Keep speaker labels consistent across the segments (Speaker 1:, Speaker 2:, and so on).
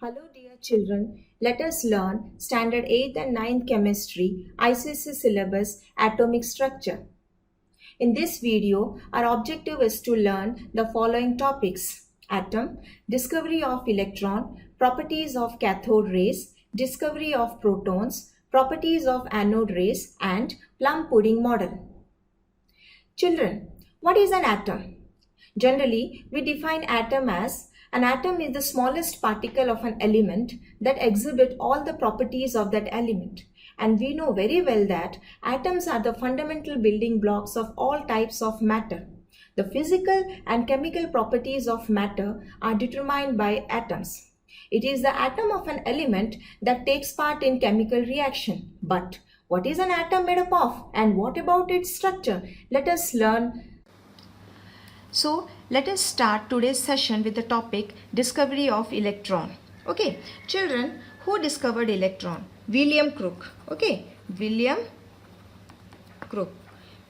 Speaker 1: Hello, dear children. Let us learn Standard 8th and 9th Chemistry ICSE syllabus Atomic Structure. In this video, our objective is to learn the following topics: atom, discovery of electron, properties of cathode rays, discovery of protons, properties of anode rays, and plum pudding model. Children, what is an atom? Generally, we define an atom is the smallest particle of an element that exhibit all the properties of that element. And we know very well that atoms are the fundamental building blocks of all types of matter. The physical and chemical properties of matter are determined by atoms. It is the atom of an element that takes part in chemical reaction. But what is an atom made up of, and what about its structure? Let us learn. So let us start today's session with the topic discovery of electron. Okay, children, who discovered electron? William Crook. Okay, William Crook.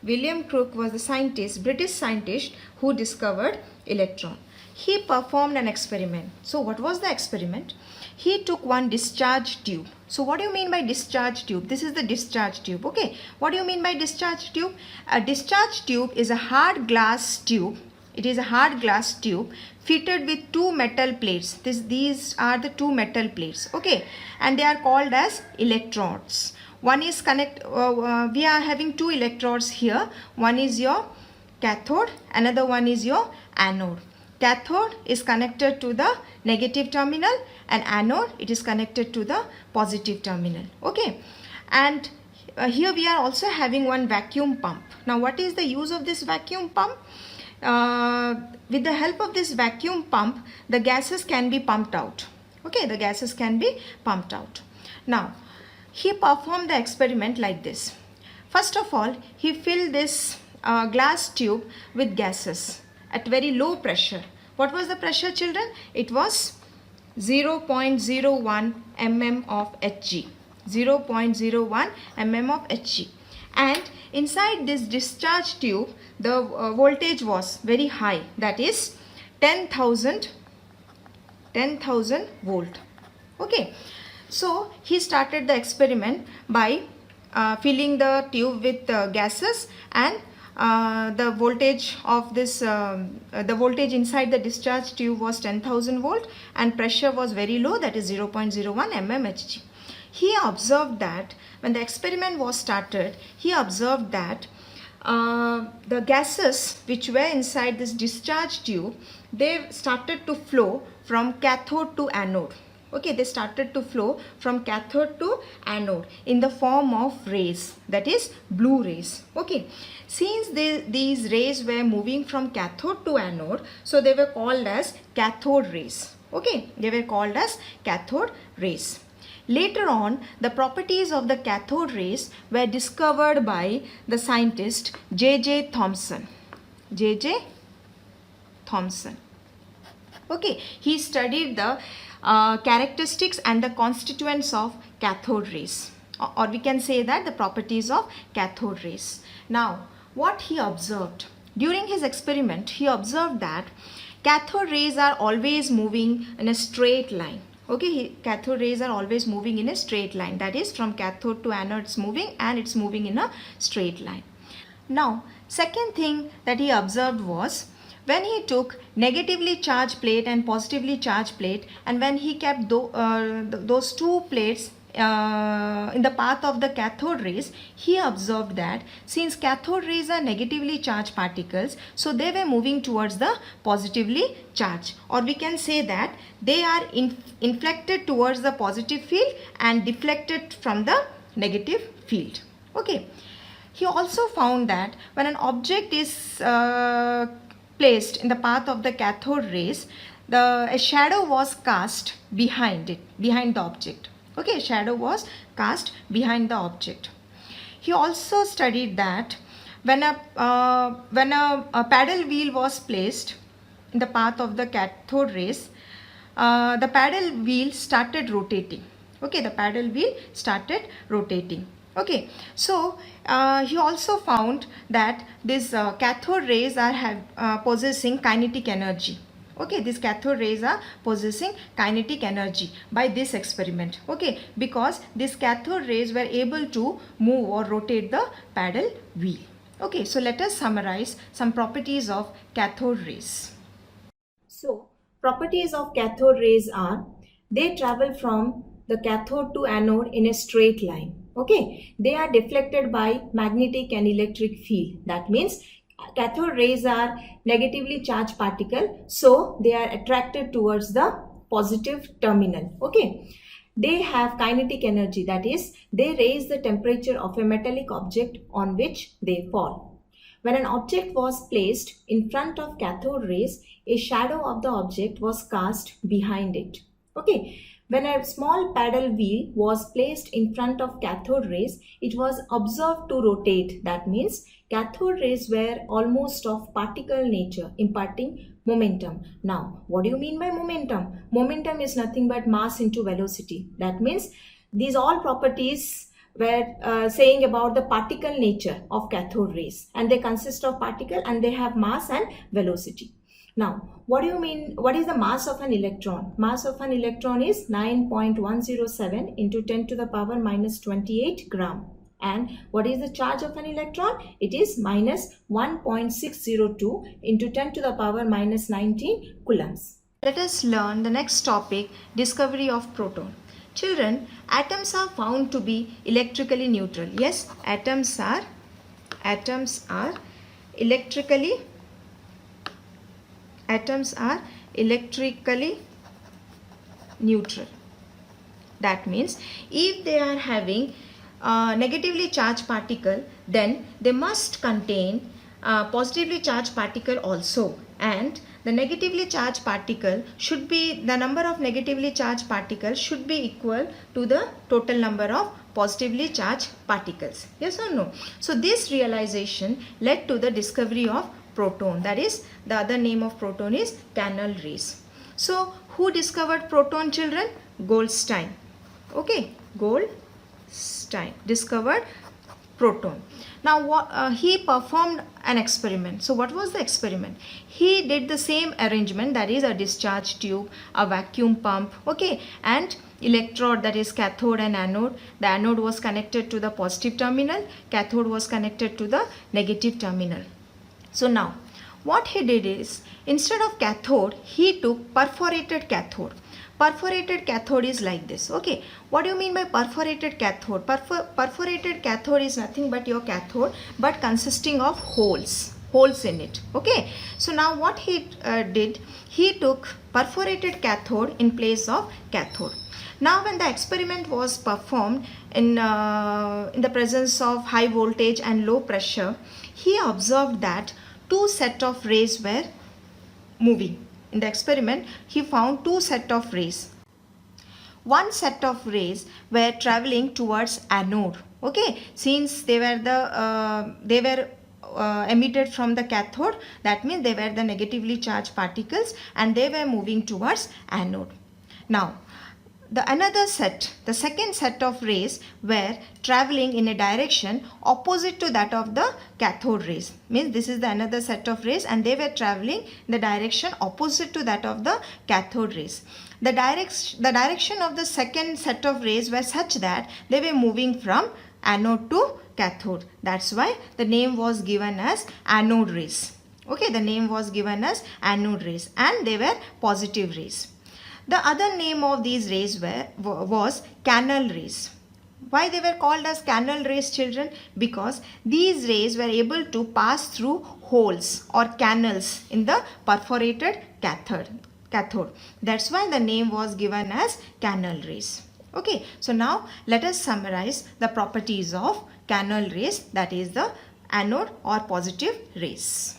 Speaker 1: William Crook was the scientist, British scientist who discovered electron. He performed an experiment. So what was the experiment? He took one discharge tube. So what do you mean by discharge tube? This is the discharge tube. Okay, what do you mean by discharge tube? A discharge tube is a hard glass tube. It is a hard glass tube fitted with two metal plates. These are the two metal plates. Okay, and they are called as electrodes. One is we are having two electrodes here. One is your cathode, another one is your anode. Cathode is connected to the negative terminal and anode it is connected to the positive terminal. Okay, and here we are also having one vacuum pump. Now what is the use of this vacuum pump? With the help of this vacuum pump, the gases can be pumped out. Okay, the gases can be pumped out. Now, he performed the experiment like this. First of all, he filled this glass tube with gases at very low pressure. What was the pressure, children? It was 0.01 mm of Hg. 0.01 mm of Hg. And inside this discharge tube, the voltage was very high, that is 10,000 volt. Okay, so he started the experiment by filling the tube with gases, and the voltage of this the voltage inside the discharge tube was 10,000 volt and pressure was very low, that is 0.01 mm Hg. He observed that when the experiment was started, he observed that the gases which were inside this discharge tube, they started to flow from cathode to anode. Okay, they started to flow from cathode to anode in the form of rays, that is blue rays. Okay, since these rays were moving from cathode to anode, so they were called as cathode rays. Okay, they were called as cathode rays. Later on, the properties of the cathode rays were discovered by the scientist J.J. Thomson. J.J. Thomson. Okay, he studied the characteristics and the constituents of cathode rays, or we can say that the properties of cathode rays. Now, what he observed? During his experiment, he observed that cathode rays are always moving in a straight line. Okay, cathode rays are always moving in a straight line. That is, from cathode to anode it's moving, and it's moving in a straight line. Now, second thing that he observed was when he took negatively charged plate and positively charged plate, and when he kept those two plates in the path of the cathode rays, he observed that since cathode rays are negatively charged particles, so they were moving towards the positively charged, or we can say that they are inflected towards the positive field and deflected from the negative field. Okay. He also found that when an object is placed in the path of the cathode rays, a shadow was cast behind the object. Okay, a shadow was cast behind the object. He also studied that when a paddle wheel was placed in the path of the cathode rays, the paddle wheel started rotating. Okay, the paddle wheel started rotating. Okay, so he also found that these cathode rays are possessing kinetic energy. Okay, these cathode rays are possessing kinetic energy by this experiment. Okay, because these cathode rays were able to move or rotate the paddle wheel. Okay, so let us summarize some properties of cathode rays. So, properties of cathode rays are, they travel from the cathode to anode in a straight line. Okay, they are deflected by magnetic and electric field. That means cathode rays are negatively charged particle, so they are attracted towards the positive terminal. Okay, they have kinetic energy, that is, they raise the temperature of a metallic object on which they fall. When an object was placed in front of cathode rays, a shadow of the object was cast behind it. Okay. When a small paddle wheel was placed in front of cathode rays, it was observed to rotate. That means cathode rays were almost of particle nature, imparting momentum. Now, what do you mean by momentum? Momentum is nothing but mass into velocity. That means these all properties were saying about the particle nature of cathode rays, and they consist of particle and they have mass and velocity. Now, what do you mean? What is the mass of an electron? Mass of an electron is 9.107 into 10 to the power minus 28 gram. And what is the charge of an electron? It is minus 1.602 into 10 to the power minus 19 coulombs. Let us learn the next topic, discovery of proton. Children, atoms are found to be electrically neutral. Yes, atoms are electrically neutral. That means if they are having negatively charged particle, then they must contain positively charged particle also, and the negatively charged particle should be, the number of negatively charged particles should be equal to the total number of positively charged particles. Yes or no? So this realization led to the discovery of proton. That is, the other name of proton is canal rays. So who discovered proton, children? Goldstein. Okay, Goldstein discovered proton. Now he performed an experiment. So what was the experiment? He did the same arrangement, that is a discharge tube, a vacuum pump, okay, and electrode, that is cathode and anode. The anode was connected to the positive terminal, cathode was connected to the negative terminal. So now what he did is, instead of cathode, he took perforated cathode. Perforated cathode is like this. Okay, what do you mean by perforated cathode? Perforated cathode is nothing but your cathode, but consisting of holes in it. Okay, so now what he did, he took perforated cathode in place of cathode. Now when the experiment was performed in the presence of high voltage and low pressure, he observed that two sets of rays were moving. In the experiment, he found two sets of rays. One set of rays were traveling towards anode. Okay, since they were emitted from the cathode, that means they were the negatively charged particles, and they were moving towards anode. Now, the second set of rays were traveling in a direction opposite to that of the cathode rays. Means this is the another set of rays, and they were traveling in the direction opposite to that of the cathode rays. The direction of the second set of rays were such that they were moving from anode to cathode. That's why the name was given as anode rays. Okay, the name was given as anode rays, and they were positive rays. The other name of these rays was canal rays. Why they were called as canal rays, children? Because these rays were able to pass through holes or canals in the perforated cathode. That's why the name was given as canal rays. Okay, so now let us summarize the properties of canal rays, that is the anode or positive rays.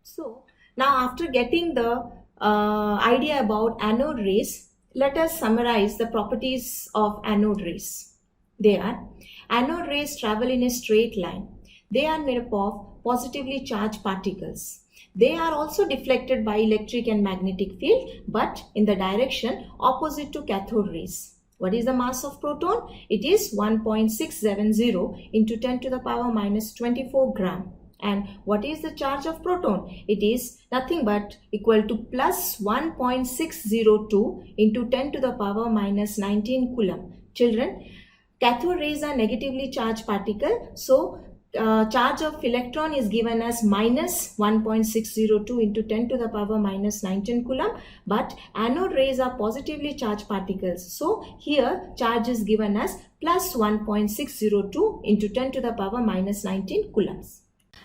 Speaker 1: So now after getting the idea about anode rays, let us summarize the properties of anode rays. They are: anode rays travel in a straight line. They are made up of positively charged particles. They are also deflected by electric and magnetic field, but in the direction opposite to cathode rays. What is the mass of proton? It is 1.670 into 10 to the power minus 24 gram. And what is the charge of proton? It is nothing but equal to plus 1.602 into 10 to the power minus 19 coulomb. Children, cathode rays are negatively charged particle, so charge of electron is given as minus 1.602 into 10 to the power minus 19 coulomb, but anode rays are positively charged particles, so here charge is given as plus 1.602 into 10 to the power minus 19 coulombs.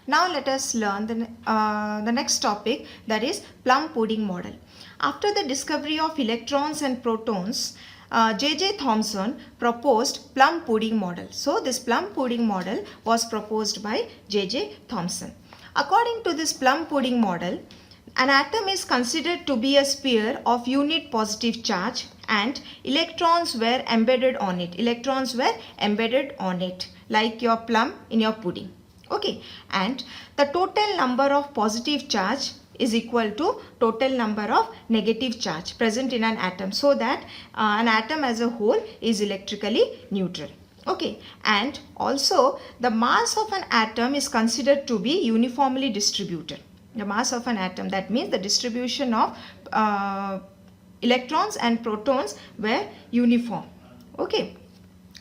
Speaker 1: Now let us learn the next topic, that is plum pudding model. After the discovery of electrons and protons, J.J. Thomson proposed plum pudding model. So this plum pudding model was proposed by J.J. Thomson. According to this plum pudding model, an atom is considered to be a sphere of unit positive charge and electrons were embedded on it. Electrons were embedded on it like your plum in your pudding. Okay, and the total number of positive charge is equal to total number of negative charge present in an atom, so that an atom as a whole is electrically neutral. Okay, and also the mass of an atom is considered to be uniformly distributed. The mass of an atom, that means the distribution of electrons and protons were uniform. Okay.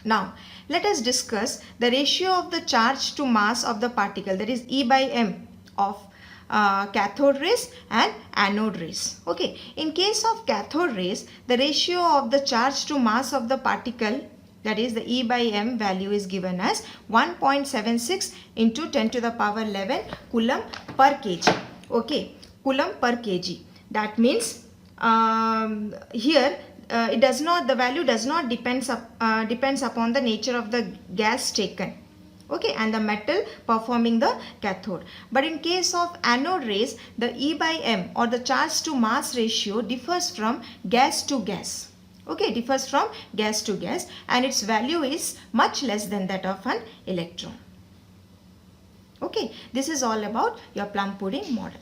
Speaker 1: Now, let us discuss the ratio of the charge to mass of the particle, that is E by M of cathode rays and anode rays. Okay, in case of cathode rays, the ratio of the charge to mass of the particle, that is the E by M value, is given as 1.76 into 10 to the power 11 coulomb per kg. Okay, coulomb per kg. That means here the value does not depends upon the nature of the gas taken, okay, and the metal performing the cathode. But in case of anode rays, the E by M or the charge to mass ratio differs from gas to gas. Okay, differs from gas to gas, and its value is much less than that of an electron. Okay, this is all about your plum pudding model.